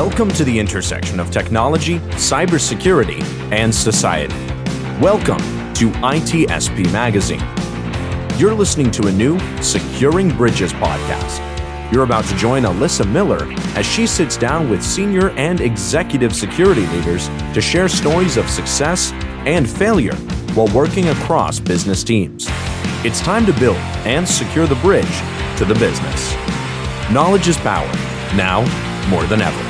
Welcome to the intersection of technology, cybersecurity, and society. Welcome to ITSP Magazine. You're listening to a new Securing Bridges podcast. You're about to join Alyssa Miller as she sits down with senior and executive security leaders to share stories of success and failure while working across business teams. It's time to build and secure the bridge to the business. Knowledge is power, now more than ever.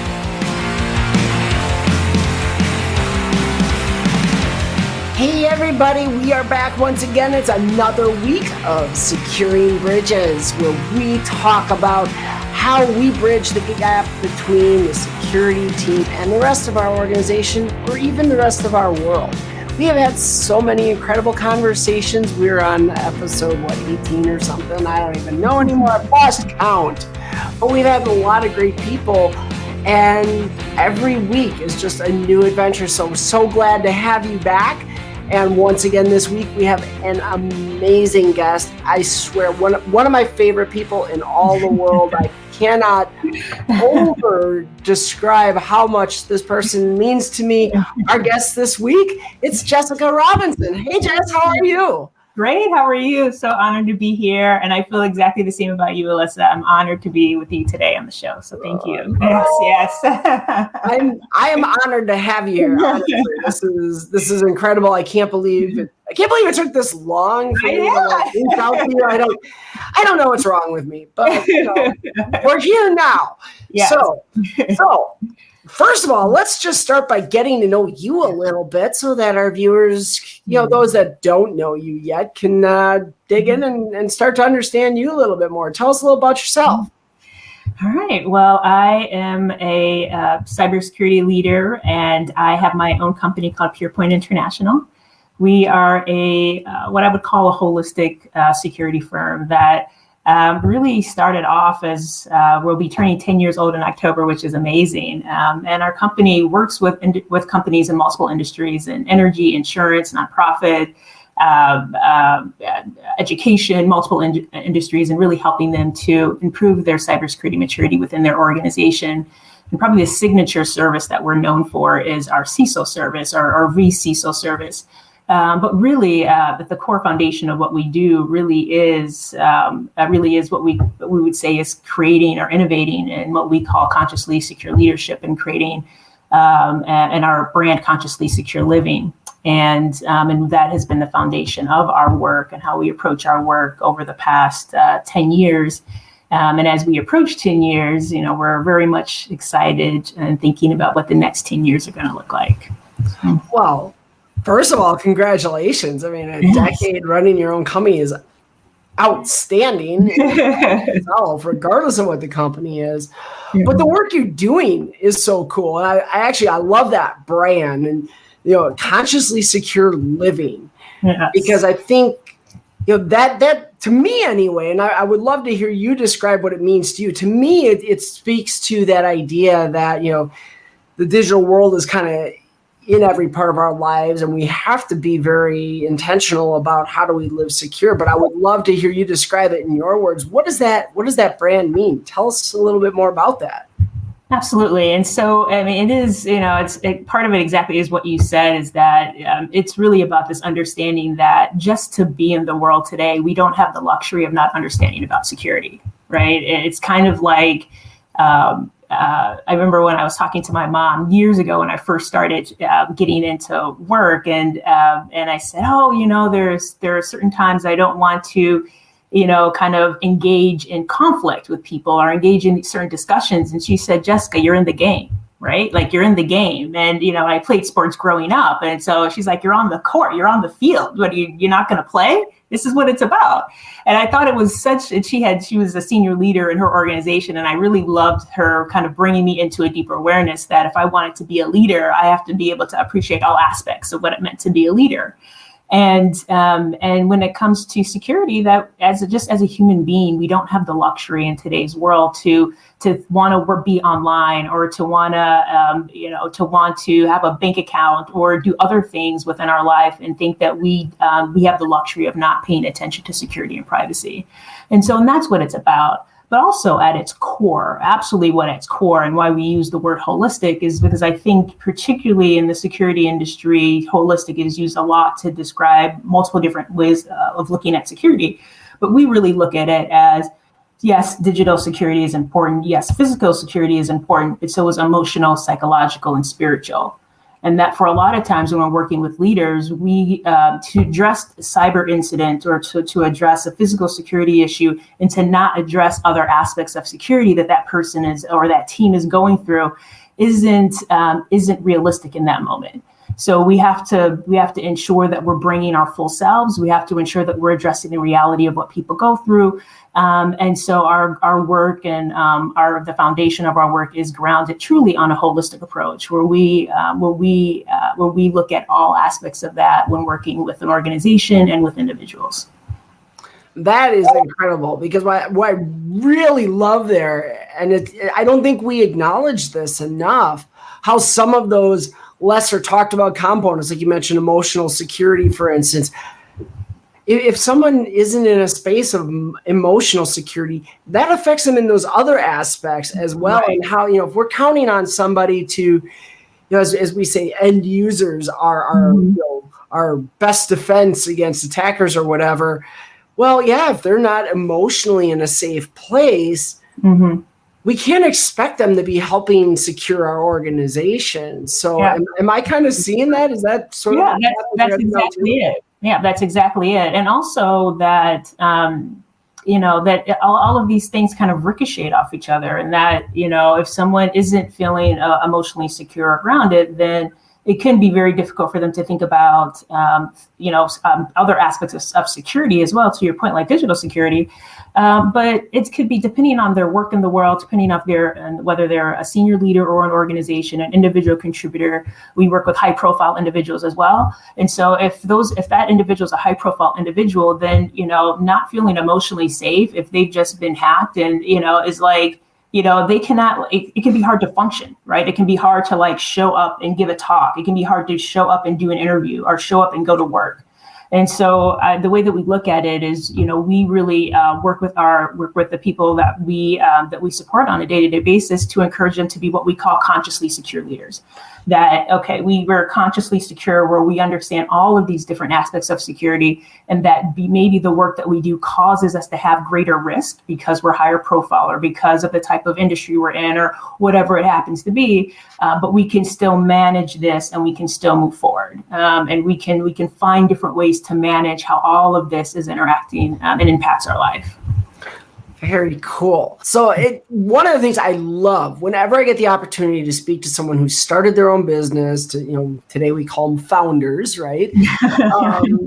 Hey everybody, we are back once again. It's another week of Securing Bridges, where we talk about how we bridge the gap between the security team and the rest of our organization, or even the rest of our world. We have had so many incredible conversations. We're on episode, 18 or something? I don't even know anymore. I've lost count. But we've had a lot of great people, and every week is just a new adventure. So glad to have you back. And once again, this week we have an amazing guest. I swear, one of my favorite people in all the world. I cannot over describe how much this person means to me. Our guest this week, it's Jessica Robinson. Hey, Jess, how are you? Great. How are you? So honored to be here. And I feel exactly the same about you, Alyssa. I'm honored to be with you today on the show. So thank you. Yes. I am honored to have you here. Honestly. This is incredible. I can't believe it took this long for you to reach out to you. I don't know what's wrong with me, but we're here now. Yes. So first of all, let's just start by getting to know you a little bit so that our viewers, those that don't know you yet, can dig in and start to understand you a little bit more. Tell us a little about yourself. All right. Well, I am a cybersecurity leader, and I have my own company called PurePoint International. We are what I would call a holistic security firm that really started off as we'll be turning 10 years old in October, which is amazing. And our company works with companies in multiple industries, in energy, insurance, nonprofit, education, multiple industries, and really helping them to improve their cybersecurity maturity within their organization. And probably the signature service that we're known for is our CISO service, or our re-CISO service. But really, the core foundation of what we do really is what we would say is creating or innovating in what we call consciously secure leadership, and creating and our brand Consciously Secure Living. And that has been the foundation of our work and how we approach our work over the past 10 years. And as we approach 10 years, we're very much excited and thinking about what the next 10 years are going to look like. Well, first of all, congratulations. I mean, a decade running your own company is outstanding itself, regardless of what the company is. Yeah. But the work you're doing is so cool. And I love that brand and, Consciously Secure Living. Yes. Because I think, that to me anyway, and I would love to hear you describe what it means to you. To me, it speaks to that idea that, the digital world is kind of in every part of our lives, and we have to be very intentional about how do we live secure. But I would love to hear you describe it in your words. What does that brand mean? Tell us a little bit more about that. Absolutely. And so, I mean, it is, part of it exactly is what you said, is that it's really about this understanding that just to be in the world today, we don't have the luxury of not understanding about security, right? It's kind of like, I remember when I was talking to my mom years ago when I first started getting into work, and I said, there are certain times I don't want to, kind of engage in conflict with people or engage in certain discussions. And she said, Jessica, you're in the game, right? Like, you're in the game. And, I played sports growing up. And so she's like, you're on the court, you're on the field. What, you're not going to play? This is what it's about. And I thought it was she was a senior leader in her organization. And I really loved her kind of bringing me into a deeper awareness that if I wanted to be a leader, I have to be able to appreciate all aspects of what it meant to be a leader. And when it comes to security, that as a human being, we don't have the luxury in today's world to want to be online, or to want to have a bank account or do other things within our life and think that we have the luxury of not paying attention to security and privacy. And that's what it's about. But also at its core, absolutely what at its core, and why we use the word holistic is because I think particularly in the security industry, holistic is used a lot to describe multiple different ways of looking at security. But we really look at it as, yes, digital security is important. Yes, physical security is important, but so is emotional, psychological, and spiritual. And that for a lot of times when we're working with leaders, we to address a cyber incident or to address a physical security issue and to not address other aspects of security that person is or that team is going through isn't realistic in that moment. So we have to ensure that we're bringing our full selves. We have to ensure that we're addressing the reality of what people go through. And so our work and the foundation of our work is grounded truly on a holistic approach, where we look at all aspects of that when working with an organization and with individuals. That is incredible, because what I really love there, and I don't think we acknowledge this enough, how some of those lesser talked about components, like you mentioned, emotional security, for instance. If someone isn't in a space of emotional security, that affects them in those other aspects as well. Right. And how, if we're counting on somebody to, as we say, end users are our best defense against attackers or whatever. Well, yeah, if they're not emotionally in a safe place, we can't expect them to be helping secure our organization. So am I kind of seeing that? Is that sort of? Yeah, that's exactly it. Yeah, that's exactly it. And also that, that all of these things kind of ricochet off each other, and that, if someone isn't feeling emotionally secure or grounded, then it can be very difficult for them to think about, other aspects of security as well, to your point, like digital security. But it could be depending on their work in the world, depending on whether they're a senior leader or an organization, an individual contributor. We work with high profile individuals as well. And so if that individual is a high profile individual, then, not feeling emotionally safe, if they've just been hacked and, is like, they cannot, it can be hard to function, right? It can be hard to show up and give a talk. It can be hard to show up and do an interview or show up and go to work. And so the way that we look at it is, we really work with the people that we support on a day-to-day basis to encourage them to be what we call consciously secure leaders. That, we're consciously secure where we understand all of these different aspects of security, and that maybe the work that we do causes us to have greater risk because we're higher profile or because of the type of industry we're in or whatever it happens to be. But we can still manage this and we can still move forward. And we can find different ways to manage how all of this is interacting and impacts our life. Very cool. So one of the things I love whenever I get the opportunity to speak to someone who started their own business, today we call them founders, right?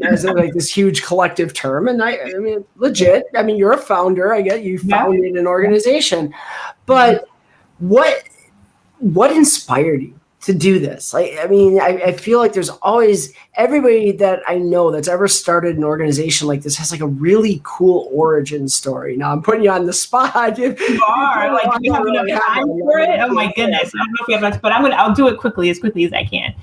As like this huge collective term. And I mean, legit, you're a founder. I get you founded an organization, but what inspired you to do this? I feel like there's always everybody that I know that's ever started an organization like this has a really cool origin story. Now I'm putting you on the spot. You are you have enough time for it. Oh my goodness! I don't know if you have much, but I'll do it as quickly as I can.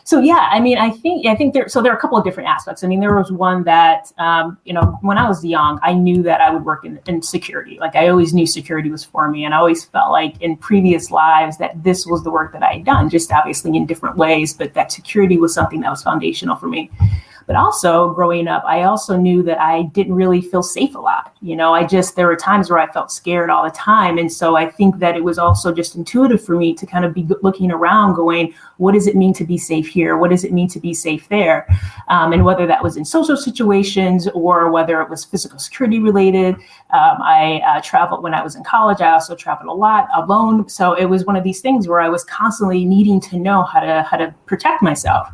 So yeah, I think there are a couple of different aspects. There was one that, when I was young, I knew that I would work in security. I always knew security was for me. And I always felt like in previous lives that this was the work that I had done, just obviously in different ways, but that security was something that was foundational for me. But also growing up, I also knew that I didn't really feel safe a lot. There were times where I felt scared all the time. And so I think that it was also just intuitive for me to kind of be looking around going, what does it mean to be safe here? What does it mean to be safe there? And whether that was in social situations or whether it was physical security related. I traveled when I was in college. I also traveled a lot alone. So it was one of these things where I was constantly needing to know how to protect myself.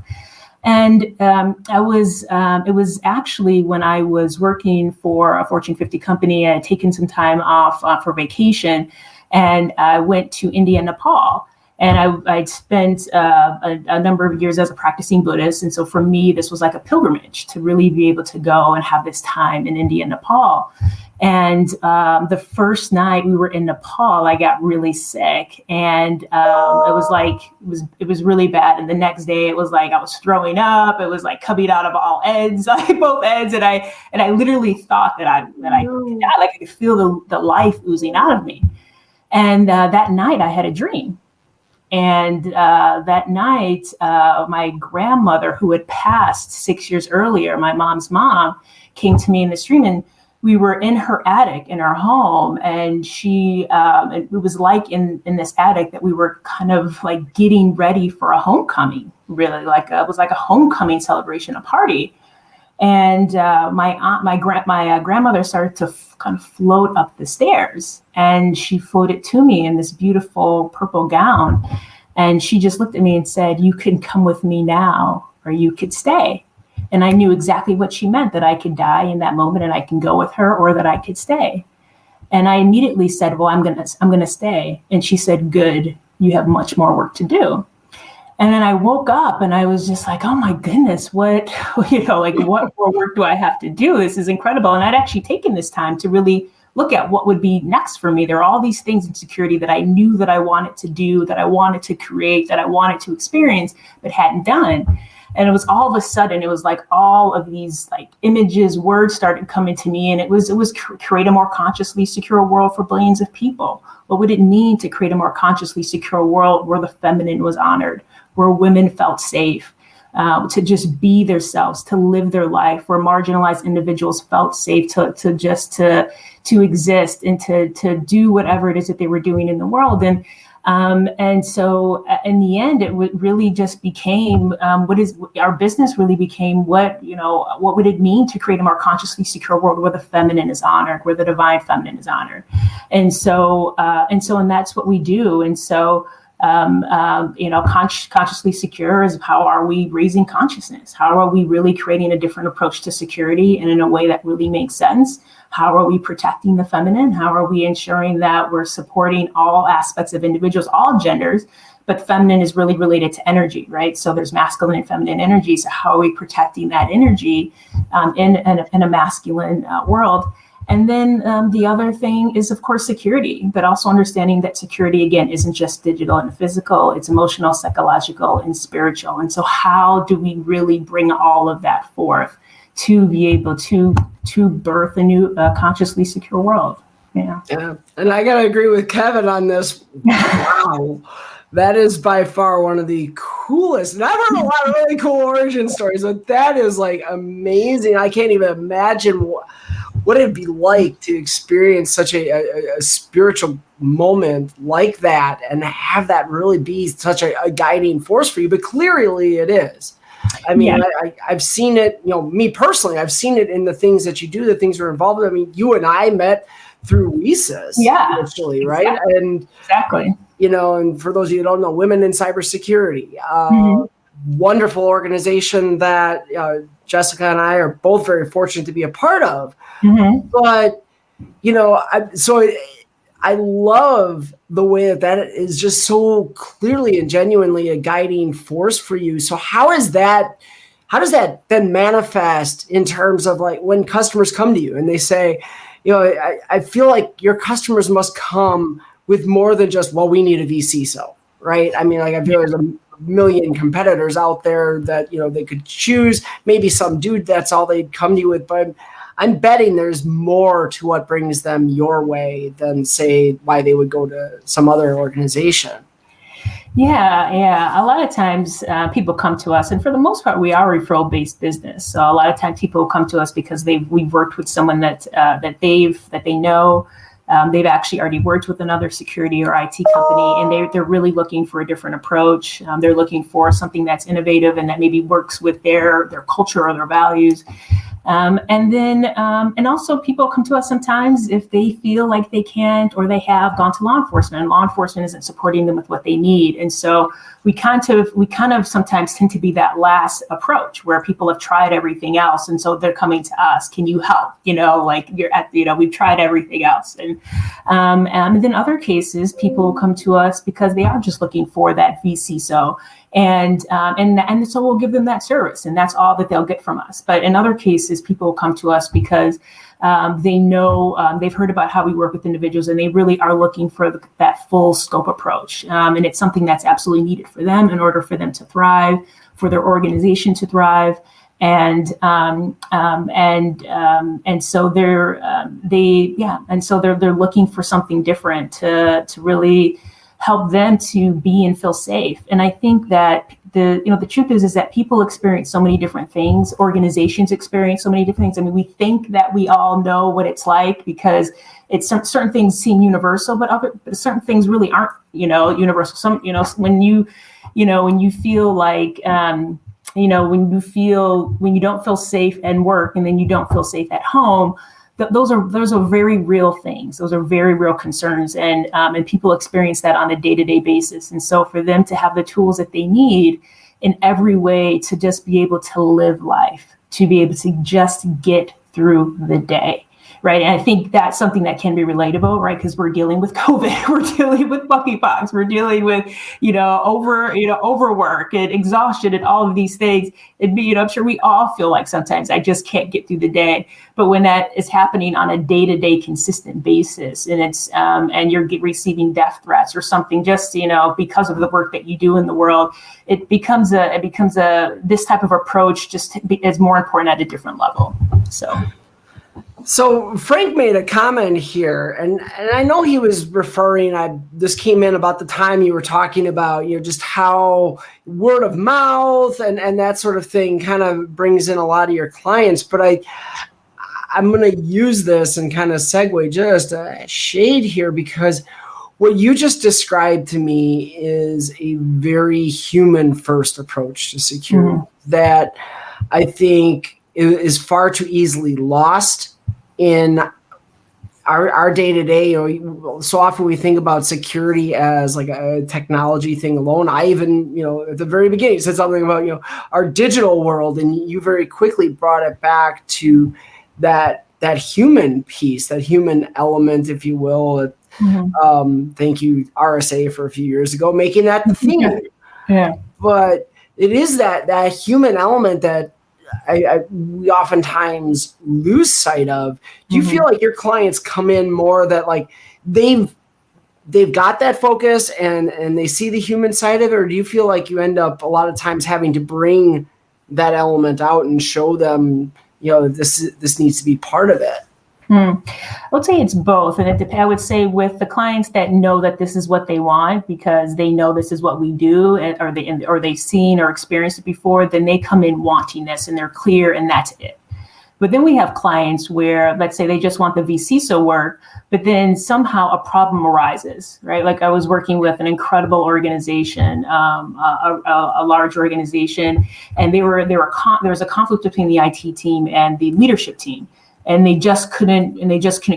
And it was actually when I was working for a Fortune 50 company. I had taken some time off for vacation, and I went to India and Nepal. And I'd spent a number of years as a practicing Buddhist. And so for me, this was like a pilgrimage to really be able to go and have this time in India and Nepal. And the first night we were in Nepal, I got really sick, and it was really bad. And the next day, it was like I was throwing up. It was like coming out of all ends, like both ends. And I literally thought that I could die, like I could feel the life oozing out of me. And that night, I had a dream. And that night, my grandmother, who had passed 6 years earlier, my mom's mom, came to me in this dream, and we were in her attic in our home. And it was like in this attic that we were kind of like getting ready for a homecoming, really, like it was like a homecoming celebration, a party. And my grandmother started to kind of float up the stairs, and she floated to me in this beautiful purple gown. And she just looked at me and said, "You can come with me now, or you could stay." And I knew exactly what she meant, that I could die in that moment and I can go with her, or that I could stay. And I immediately said, "Well, I'm gonna stay." And she said, "Good, you have much more work to do." And then I woke up and I was just like, oh my goodness, what more work do I have to do? This is incredible. And I'd actually taken this time to really look at what would be next for me. There are all these things in security that I knew that I wanted to do, that I wanted to create, that I wanted to experience, but hadn't done. And it was all of a sudden, it was like all of these like images, words started coming to me. And it was create a more consciously secure world for billions of people. What would it mean to create a more consciously secure world where the feminine was honored, where women felt safe, to just be themselves, to live their life, where marginalized individuals felt safe to exist and to do whatever it is that they were doing in the world. And so in the end, it really just became our business really became what would it mean to create a more consciously secure world where the feminine is honored, where the divine feminine is honored. And that's what we do. And so consciously secure is how are we raising consciousness? How are we really creating a different approach to security, and in a way that really makes sense? How are we protecting the feminine? How are we ensuring that we're supporting all aspects of individuals, all genders, but feminine is really related to energy, right? So there's masculine and feminine energy. So how are we protecting that energy in a masculine world? And then the other thing is, of course, security, but also understanding that security, again, isn't just digital and physical, it's emotional, psychological, and spiritual. And so how do we really bring all of that forth to be able to birth a new consciously secure world? Yeah. And I got to agree with Kevin on this. Wow. That is by far one of the coolest. And I've heard a lot of really cool origin stories, but that is like amazing. I can't even imagine what it'd be like to experience such a spiritual moment like that and have that really be such a guiding force for you. But clearly it is. I mean, yeah. I've seen it, me personally, I've seen it in the things that you do, the things we're involved in. I mean, you and I met through WESIS, initially, right? Exactly. And exactly. And for those of you who don't know, Women in Cybersecurity, wonderful organization that Jessica and I are both very fortunate to be a part of. Mm-hmm. But, I love the way that is just so clearly and genuinely a guiding force for you. So how does that then manifest in terms of like when customers come to you and they say, I feel like your customers must come with more than just, well, we need a vCISO, right? I mean, like I feel there's a million competitors out there that, they could choose, maybe some dude, that's all they'd come to you with, but I'm betting there's more to what brings them your way than, say, why they would go to some other organization. Yeah. A lot of times people come to us, and for the most part, we are a referral-based business. So a lot of times people come to us because we've worked with someone that they know. They've actually already worked with another security or IT company, and they're really looking for a different approach. They're looking for something that's innovative and that maybe works with their culture or their values. And also people come to us sometimes if they feel like they can't, or they have gone to law enforcement and law enforcement isn't supporting them with what they need. And so we kind of sometimes tend to be that last approach where people have tried everything else. And so they're coming to us, can you help? We've tried everything else. And then other cases, people come to us because they are just looking for that VCSO. And so we'll give them that service, and that's all that they'll get from us. But in other cases, people come to us because they know they've heard about how we work with individuals, and they really are looking for that full scope approach. And it's something that's absolutely needed for them in order for them to thrive, for their organization to thrive. And so they're looking for something different to really help them to be and feel safe. And I think that the truth is that people experience so many different things. Organizations experience so many different things. I mean, we think that we all know what it's like because it's certain things seem universal, but certain things really aren't, universal. When you feel like, when you don't feel safe at work and then you don't feel safe at home, those are very real things. Those are very real concerns, and people experience that on a day-to-day basis. And so for them to have the tools that they need in every way to just be able to live life, to be able to just get through the day, right? And I think that's something that can be relatable, right? Because we're dealing with COVID, we're dealing with monkeypox, we're dealing with, overwork and exhaustion and all of these things. I'm sure we all feel like sometimes I just can't get through the day. But when that is happening on a day-to-day consistent basis, and it's and you're receiving death threats or something, just because of the work that you do in the world, it becomes this type of approach just is more important at a different level. So Frank made a comment here, and I know he was referring, this came in about the time you were talking about, just how word of mouth and that sort of thing kind of brings in a lot of your clients. But I'm going to use this and kind of segue just a shade here, because what you just described to me is a very human first approach to security that I think is far too easily lost in our day-to-day. So often we think about security as like a technology thing alone. I even, at the very beginning said something about, our digital world, and you very quickly brought it back to that human piece, that human element, if you will. Thank you, RSA, for a few years ago, making that the thing. Yeah. But it is that human element that we oftentimes lose sight of. Do you feel like your clients come in more that like they've got that focus and they see the human side of it, or do you feel like you end up a lot of times having to bring that element out and show them, this needs to be part of it? I would say it's both. And I would say with the clients that know that this is what they want because they know this is what we do, or they've seen or experienced it before, then they come in wanting this and they're clear and that's it. But then we have clients where, let's say, they just want the VCSO work, but then somehow a problem arises, right? Like I was working with an incredible organization, a large organization, and there was a conflict between the IT team and the leadership team. And they just couldn't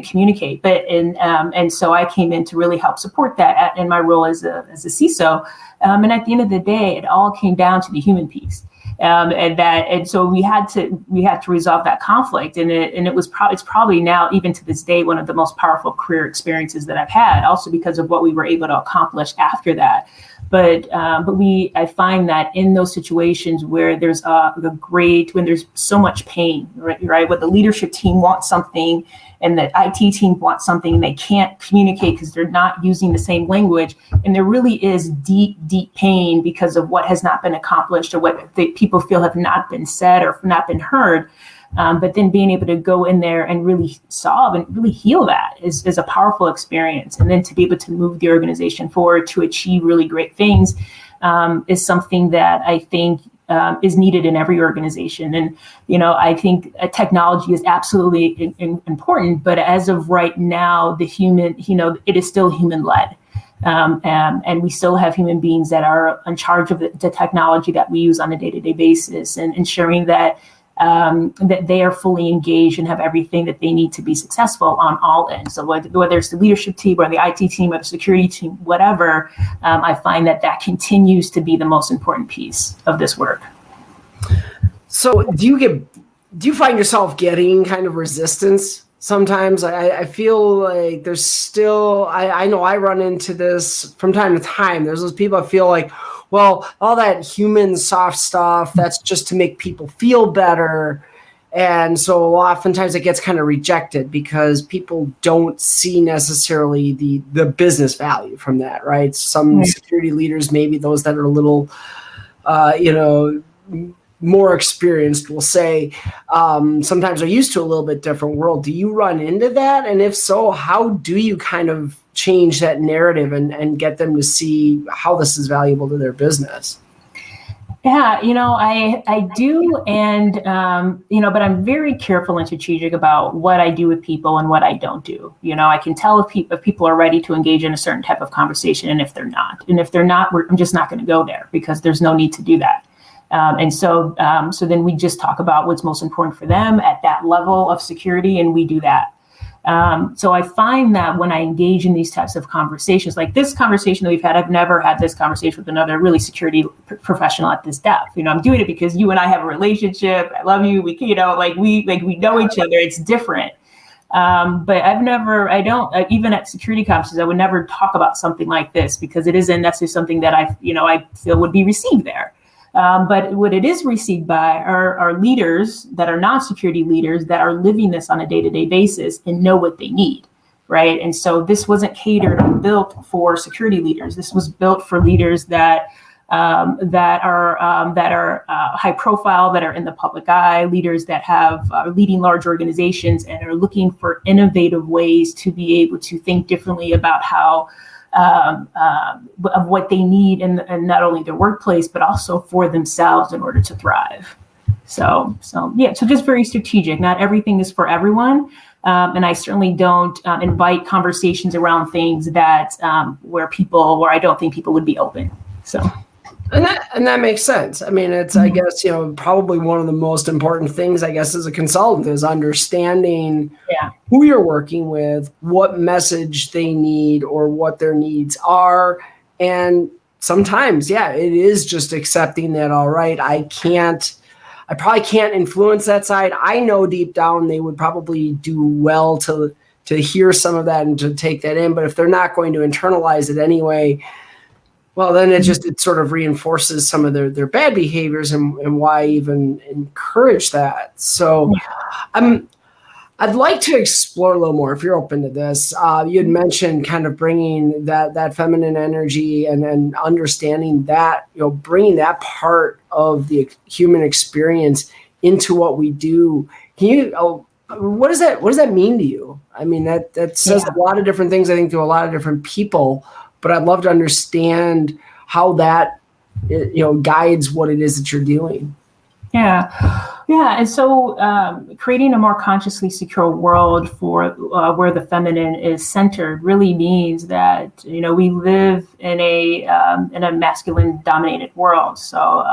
communicate. And so I came in to really help support that in my role as a CISO. And at the end of the day, it all came down to the human piece. And so we had to resolve that conflict. And it's probably now, even to this day, one of the most powerful career experiences that I've had, also because of what we were able to accomplish after that. But I find that in those situations where there's when there's so much pain, right? When the leadership team wants something and the IT team wants something and they can't communicate because they're not using the same language, and there really is deep, deep pain because of what has not been accomplished or what people feel have not been said or not been heard. But then being able to go in there and really solve and really heal that is a powerful experience. And then to be able to move the organization forward to achieve really great things is something that I think is needed in every organization. And, I think technology is absolutely important, but as of right now, the human, it is still human led. And we still have human beings that are in charge of the technology that we use on a day-to-day basis, and ensuring that that they are fully engaged and have everything that they need to be successful on all ends. So whether it's the leadership team or the IT team or the security team, whatever, I find that continues to be the most important piece of this work. So do you find yourself getting kind of resistance sometimes? I feel like there's still, I know I run into this from time to time. There's those people I feel like, well, all that human soft stuff, that's just to make people feel better. And so oftentimes it gets kind of rejected because people don't see necessarily the business value from that, right? Some security leaders, maybe those that are a little, more experienced, will say sometimes are used to a little bit different world. Do you run into that? And if so, how do you kind of change that narrative and get them to see how this is valuable to their business? Yeah, I do. And, but I'm very careful and strategic about what I do with people and what I don't do. I can tell if people are ready to engage in a certain type of conversation and if they're not. And if they're not, I'm just not going to go there because there's no need to do that. So then we just talk about what's most important for them at that level of security, and we do that. So I find that when I engage in these types of conversations, like this conversation that we've had, I've never had this conversation with another really security professional at this depth. I'm doing it because you and I have a relationship. I love you. We know each other. It's different. But even at security conferences, I would never talk about something like this because it isn't necessarily something that I feel would be received there. But what it is received by are leaders that are non-security leaders that are living this on a day-to-day basis and know what they need, right? And so this wasn't catered or built for security leaders. This was built for leaders that are high profile, that are in the public eye, leaders that are leading large organizations and are looking for innovative ways to be able to think differently about how of what they need in not only their workplace, but also for themselves in order to thrive. So just very strategic. Not everything is for everyone. And I certainly don't invite conversations around things that where I don't think people would be open. So. And that makes sense. I mean, it's, I guess, probably one of the most important things, I guess, as a consultant is understanding who you're working with, what message they need or what their needs are. And sometimes, it is just accepting that, all right, I probably can't influence that side. I know deep down they would probably do well to hear some of that and to take that in. But if they're not going to internalize it anyway, well, then it sort of reinforces some of their bad behaviors and why even encourage that. So I'd like to explore a little more, if you're open to this. You had mentioned kind of bringing that feminine energy and understanding that, bringing that part of the human experience into what we do. What does that mean to you? I mean, that says a lot of different things, I think, to a lot of different people. But I'd love to understand how that, guides what it is that you're doing. Yeah. And so creating a more consciously secure world for where the feminine is centered really means that, we live in a masculine dominated world. So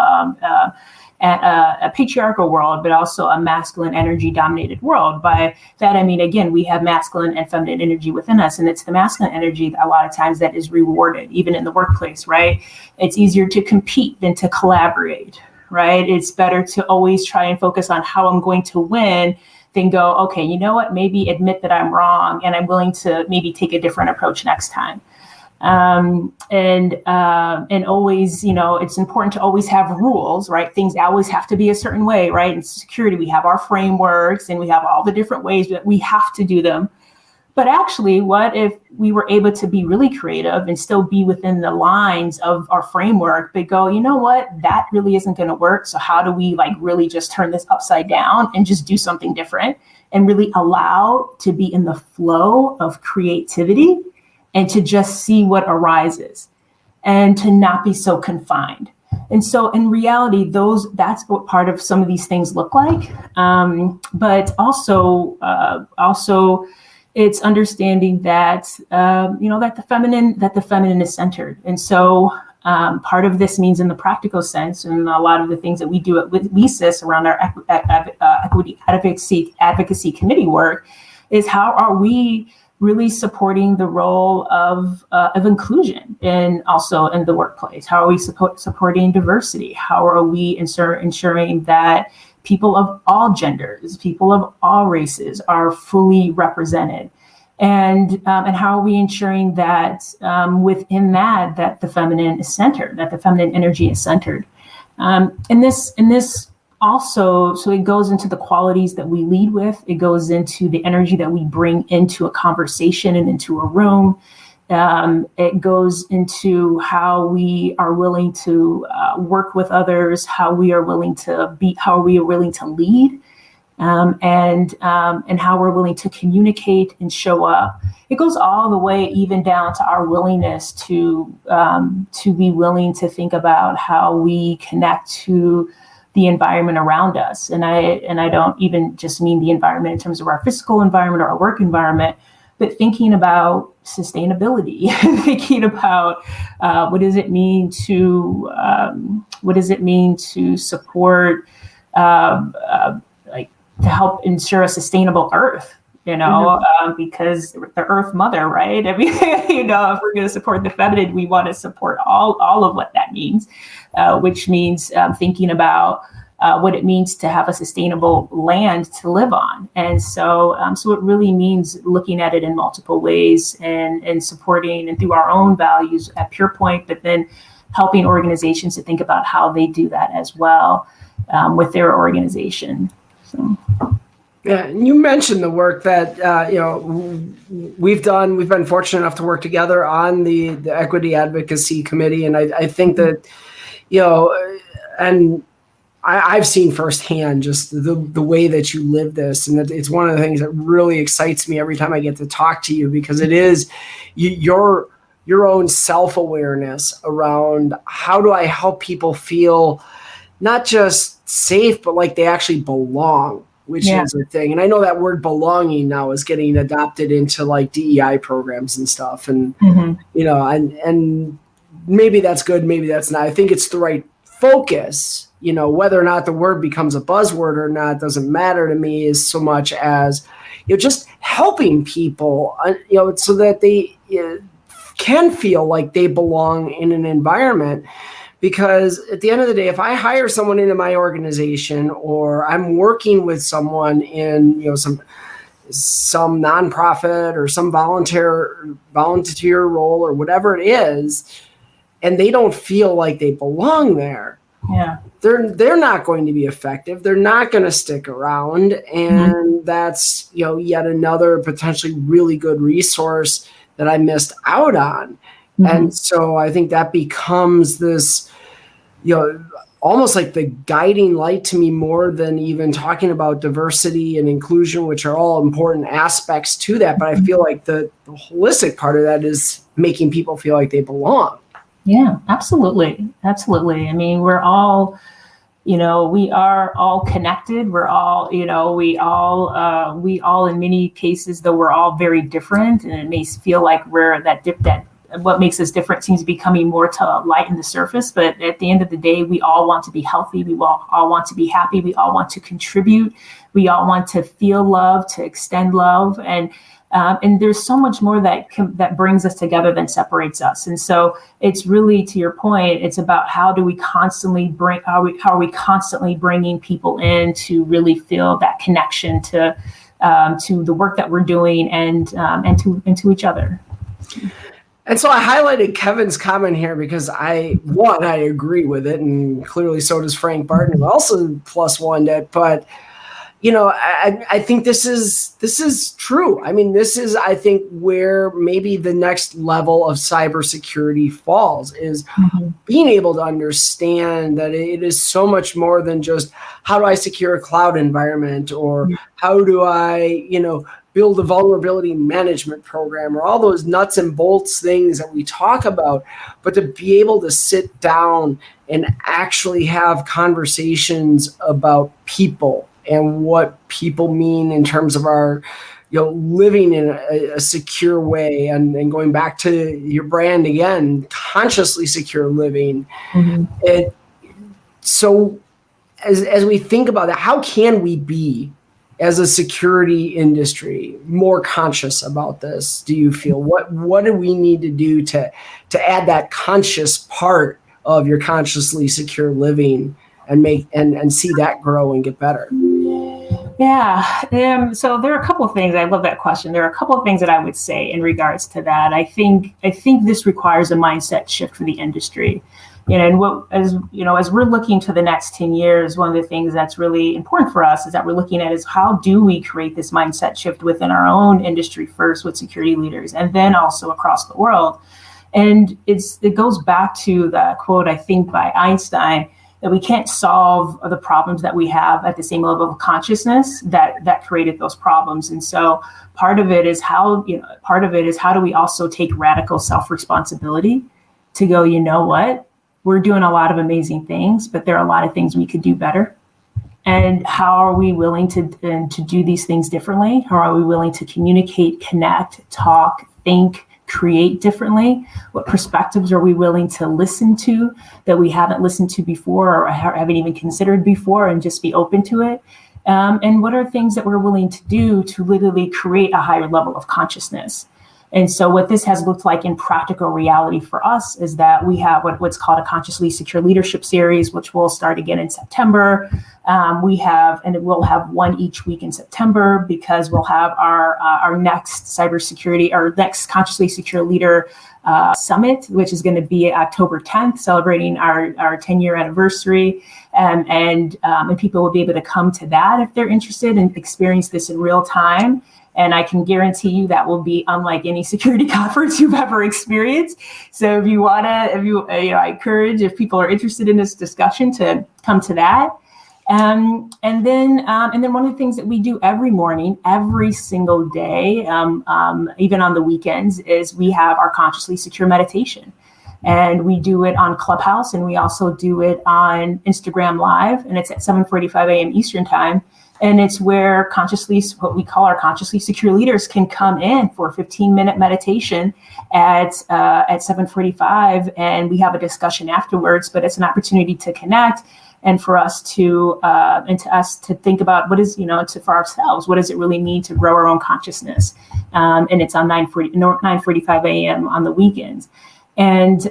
a patriarchal world, but also a masculine energy dominated world. By that, I mean, again, we have masculine and feminine energy within us, and it's the masculine energy a lot of times that is rewarded, even in the workplace, right? It's easier to compete than to collaborate, right? It's better to always try and focus on how I'm going to win than go, okay, you know what, maybe admit that I'm wrong and I'm willing to maybe take a different approach next time. And always, it's important to always have rules, right? Things always have to be a certain way, right? In security, we have our frameworks and we have all the different ways that we have to do them. But actually, what if we were able to be really creative and still be within the lines of our framework, but go, you know what, that really isn't going to work. So how do we really just turn this upside down and just do something different and really allow to be in the flow of creativity and to just see what arises and to not be so confined. And so in reality, that's what part of some of these things look like. But also it's understanding that, that the feminine is centered. And so Part of this means in the practical sense, and a lot of the things that we do with WESIS around our equity advocacy committee work is how are we really supporting the role of inclusion and also in the workplace? How are we supporting diversity? How are we ensuring that people of all genders, people of all races are fully represented? And how are we ensuring that within that the feminine is centered, that the feminine energy is centered? And this also, so it goes into the qualities that we lead with. It goes into the energy that we bring into a conversation and into a room. It goes into how we are willing to work with others, how we are willing to lead. And how we're willing to communicate and show up. It goes all the way even down to our willingness to be willing to think about how we connect to the environment around us. And I don't even just mean the environment in terms of our physical environment or our work environment, but thinking about sustainability, thinking about what does it mean to support to help ensure a sustainable Earth, because the Earth Mother, right? I mean, if we're going to support the feminine, we want to support all of what that means, which means thinking about what it means to have a sustainable land to live on. And so it really means looking at it in multiple ways and supporting and through our own values at PurePoint, but then helping organizations to think about how they do that as well with their organization. So. Yeah, and you mentioned the work that we've done. We've been fortunate enough to work together on the Equity Advocacy Committee, and I think that and I've seen firsthand just the way that you live this, and that it's one of the things that really excites me every time I get to talk to you, because it is your own self-awareness around how do I help people feel not just safe, but like they actually belong, which is a thing. And I know that word belonging now is getting adopted into like DEI programs and stuff. And, and maybe that's good. Maybe that's not. I think it's the right focus, whether or not the word becomes a buzzword or not, doesn't matter to me as so much as, just helping people, so that they can feel like they belong in an environment. Because at the end of the day, if I hire someone into my organization, or I'm working with someone in some nonprofit or some volunteer role or whatever it is, and they don't feel like they belong there, they're not going to be effective. They're not going to stick around, and that's yet another potentially really good resource that I missed out on. And so I think that becomes this, almost like the guiding light to me, more than even talking about diversity and inclusion, which are all important aspects to that. But I feel like the holistic part of that is making people feel like they belong. Yeah, absolutely. Absolutely. I mean, we're all, we are all connected. We're all, we all in many cases, though we're all very different, and it may feel like we're that what makes us different seems to be coming more to light in the surface. But at the end of the day, we all want to be healthy. We all want to be happy. We all want to contribute. We all want to feel love, to extend love. And there's so much more that brings us together than separates us. And so it's really, to your point, it's about how are we constantly bringing people in to really feel that connection to the work that we're doing and to each other. And so I highlighted Kevin's comment here because I agree with it, and clearly so does Frank Barton, who also plus one that. But I think this is true. I mean, this is, I think, where maybe the next level of cybersecurity falls, is being able to understand that it is so much more than just how do I secure a cloud environment, or how do I build a vulnerability management program, or all those nuts and bolts things that we talk about, but to be able to sit down and actually have conversations about people and what people mean in terms of our living in a secure way, and going back to your brand again, consciously secure living. So as we think about that, how can we be, as a security industry, more conscious about this? Do you feel what do we need to do to add that conscious part of your consciously secure living and make and see that grow and get better? Yeah. So there are a couple of things. I love that question. There are a couple of things that I would say in regards to that. I think this requires a mindset shift for the industry. And as we're looking to the next 10 years, one of the things that's really important for us is that we're looking at is how do we create this mindset shift within our own industry first with security leaders, and then also across the world. And it goes back to the quote, I think, by Einstein, that we can't solve the problems that we have at the same level of consciousness that created those problems. And so part of it is how do we also take radical self-responsibility to go, you know what? We're doing a lot of amazing things, but there are a lot of things we could do better. And how are we willing to do these things differently? How are we willing to communicate, connect, talk, think, create differently? What perspectives are we willing to listen to that we haven't listened to before or haven't even considered before, and just be open to it? And what are things that we're willing to do to literally create a higher level of consciousness? And so what this has looked like in practical reality for us is that we have what's called a Consciously Secure Leadership Series, which will start again in September. We'll have one each week in September, because we'll have our next cybersecurity, our next Consciously Secure Leader Summit, which is going to be October 10th, celebrating our 10-year anniversary. And people will be able to come to that if they're interested and experience this in real time. And I can guarantee you that will be unlike any security conference you've ever experienced. So I encourage, if people are interested in this discussion, to come to that. And then one of the things that we do every morning, every single day, even on the weekends, is we have our Consciously Secure meditation. And we do it on Clubhouse, and we also do it on Instagram Live, and it's at 7:45 a.m. Eastern Time. And it's where what we call our Consciously Secure leaders can come in for a 15-minute meditation at 7:45, and we have a discussion afterwards. But it's an opportunity to connect, and for us to think about for ourselves, what does it really mean to grow our own consciousness? And it's on 9:45 a.m. on the weekends. And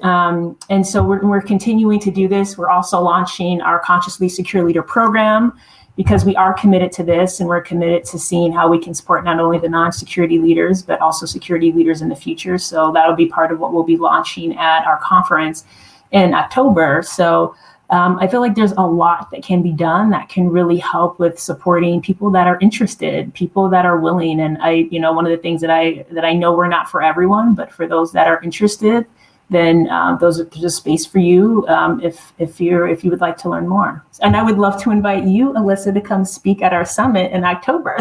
so we're continuing to do this. We're also launching our Consciously Secure Leader program, because we are committed to this, and we're committed to seeing how we can support not only the non-security leaders, but also security leaders in the future. So that'll be part of what we'll be launching at our conference in October. So I feel like there's a lot that can be done that can really help with supporting people that are interested, people that are willing. And one of the things that I know we're not for everyone, but for those that are interested, then there's a space for you if you would like to learn more. And I would love to invite you, Alyssa, to come speak at our summit in October.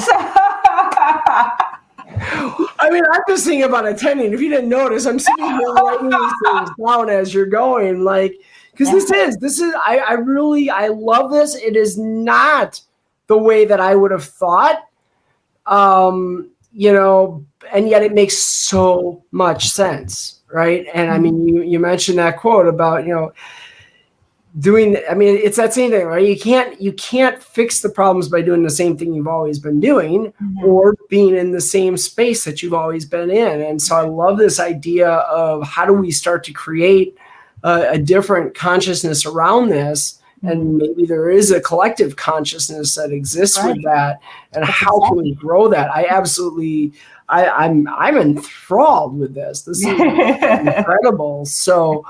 I mean, I'm just thinking about attending. If you didn't notice, I'm sitting here writing these things down as you're going, because this is I love this. It is not the way that I would have thought, and yet it makes so much sense. Right. And I mean, you mentioned that quote about, it's that same thing, right? You can't fix the problems by doing the same thing you've always been doing, or being in the same space that you've always been in. And so I love this idea of how do we start to create a different consciousness around this. And maybe there is a collective consciousness that exists with that. And how can we grow that? I'm enthralled with this. This is incredible. So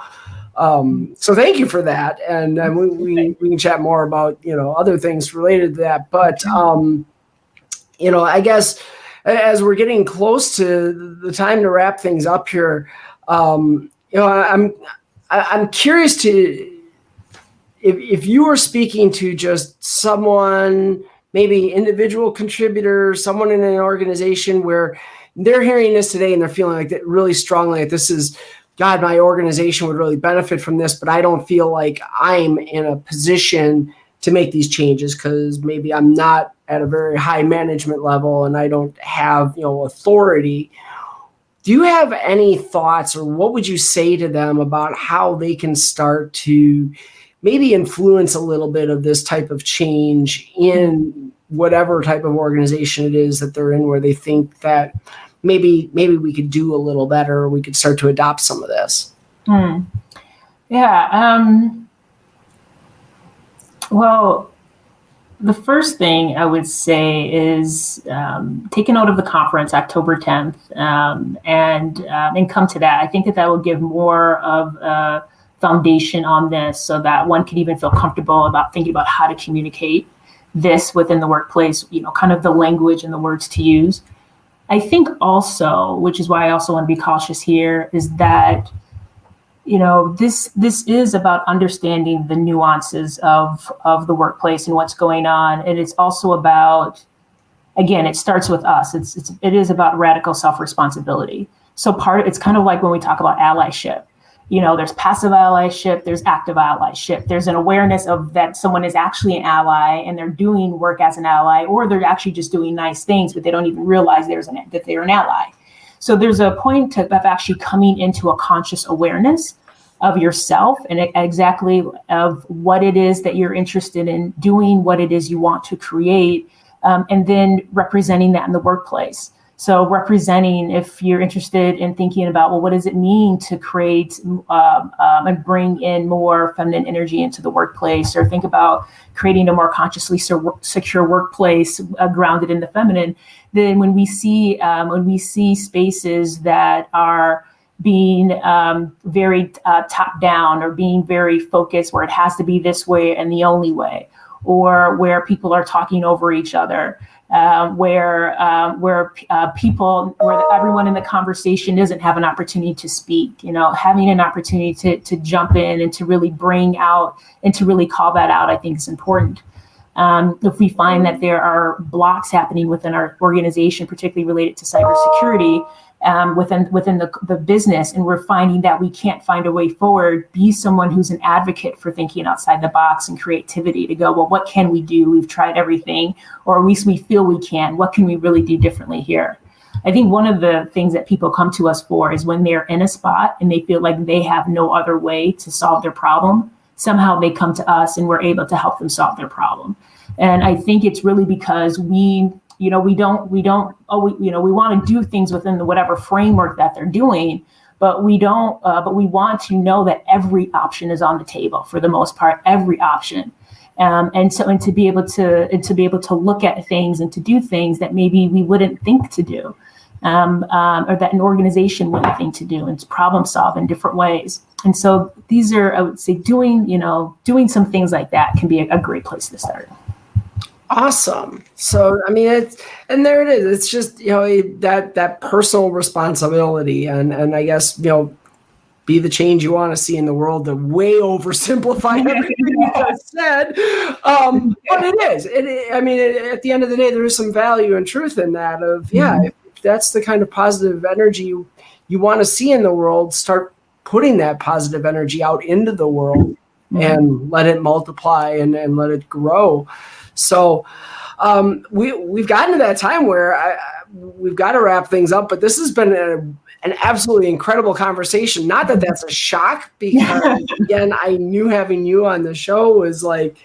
thank you for that. And we can chat more about, other things related to that. But, I guess as we're getting close to the time to wrap things up here, I'm curious if you were speaking to just someone, maybe individual contributor, someone in an organization where they're hearing this today and they're feeling like that really strongly, like this is, God, my organization would really benefit from this, but I don't feel like I'm in a position to make these changes because maybe I'm not at a very high management level and I don't have, authority. Do you have any thoughts, or what would you say to them about how they can start to maybe influence a little bit of this type of change in whatever type of organization it is that they're in, where they think that maybe we could do a little better, or we could start to adopt some of this? Yeah. Well, the first thing I would say is take a note of the conference, October 10th, and come to that. I think that will give more of a foundation on this, so that one can even feel comfortable about thinking about how to communicate this within the workplace, kind of the language and the words to use. I think also, which is why I also want to be cautious here, is that this is about understanding the nuances of the workplace and what's going on. And it's also about, again, it starts with us. It is about radical self-responsibility. So it's kind of like when we talk about allyship. There's passive allyship, there's active allyship. There's an awareness of that someone is actually an ally and they're doing work as an ally, or they're actually just doing nice things, but they don't even realize that they're an ally. So there's a point of actually coming into a conscious awareness of yourself and exactly of what it is that you're interested in doing, what it is you want to create, and then representing that in the workplace. So representing, if you're interested in thinking about, well, what does it mean to create and bring in more feminine energy into the workplace, or think about creating a more consciously secure workplace grounded in the feminine. Then when we see spaces that are being very top down, or being very focused, where it has to be this way and the only way, or where people are talking over each other, where everyone in the conversation doesn't have an opportunity to speak, having an opportunity to jump in and to really bring out and to really call that out, I think is important. If we find that there are blocks happening within our organization, particularly related to cybersecurity, within the business, and we're finding that we can't find a way forward, be someone who's an advocate for thinking outside the box and creativity, to go, well, what can we do? We've tried everything, or at least we feel we can. What can we really do differently here? I think one of the things that people come to us for is when they're in a spot and they feel like they have no other way to solve their problem, somehow they come to us and we're able to help them solve their problem. And I think it's really because we want to do things within whatever framework that they're doing, but we want to know that every option is on the table, for the most part, every option. And to be able to look at things and to do things that maybe we wouldn't think to do, or that an organization wouldn't think to do, and to problem solve in different ways. And so these are, I would say, doing some things like that can be a great place to start. Awesome. So, I mean, there it is. It's just, that personal responsibility, and I guess, be the change you want to see in the world, to way oversimplify everything you just said. But it is. At the end of the day, there is some value and truth in that of, if that's the kind of positive energy you want to see in the world, start putting that positive energy out into the world and let it multiply and let it grow. So we've gotten to that time where we've got to wrap things up, but this has been an absolutely incredible conversation. Not that that's a shock, because again, I knew having you on the show was like,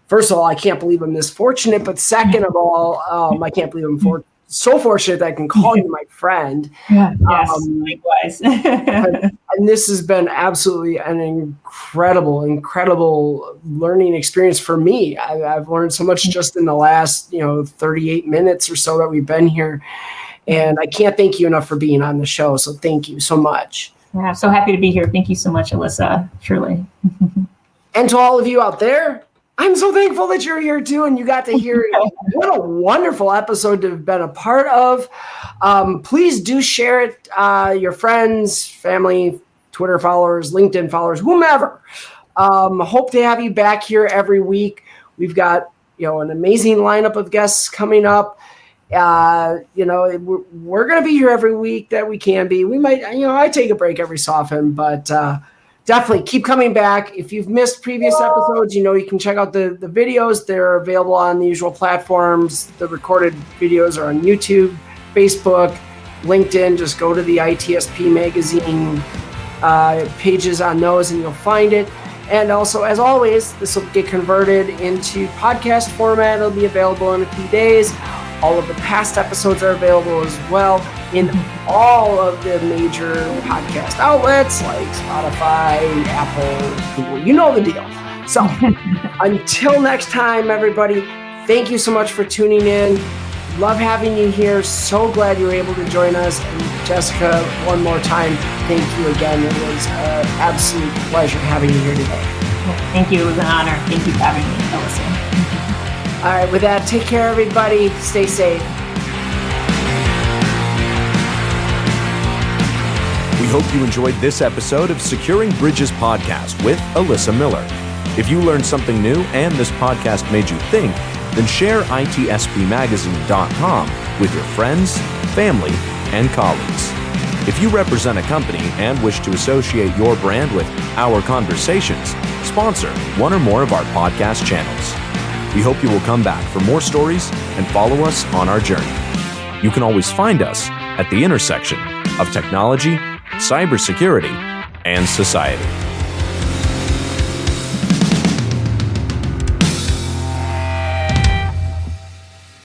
first of all, I can't believe I'm this fortunate, but second of all, I can't believe I'm so fortunate that I can call you my friend. Yes, likewise. and this has been absolutely an incredible learning experience for me. I've learned so much just in the last 38 minutes or so that we've been here, and I can't thank you enough for being on the show. So thank you so much. Yeah, I'm so happy to be here. Thank you so much, Alyssa. Truly. And to all of you out there, I'm so thankful that you're here too, and you got to hear it. What a wonderful episode to have been a part of. Please do share it, your friends, family, Twitter followers, LinkedIn followers, whomever. Hope to have you back here every week. We've got an amazing lineup of guests coming up. We're going to be here every week that we can be. We might, I take a break every so often, but definitely keep coming back. If you've missed previous episodes, you can check out the videos. They're available on the usual platforms. The recorded videos are on YouTube, Facebook, LinkedIn. Just go to the ITSP magazine pages on those and you'll find it. And also, as always, this will get converted into podcast format. It'll be available in a few days. All of the past episodes are available as well in all of the major podcast outlets like Spotify, Apple, Google. You know the deal. So until next time, everybody, thank you so much for tuning in. Love having you here. So glad you were able to join us. And Jessica, one more time, thank you again. It was an absolute pleasure having you here today. Thank you. It was an honor. Thank you for having me, Alyssa. All right, with that, take care, everybody. Stay safe. We hope you enjoyed this episode of Securing Bridges Podcast with Alyssa Miller. If you learned something new and this podcast made you think, then share itspmagazine.com with your friends, family, and colleagues. If you represent a company and wish to associate your brand with our conversations, sponsor one or more of our podcast channels. We hope you will come back for more stories and follow us on our journey. You can always find us at the intersection of technology, cybersecurity, and society.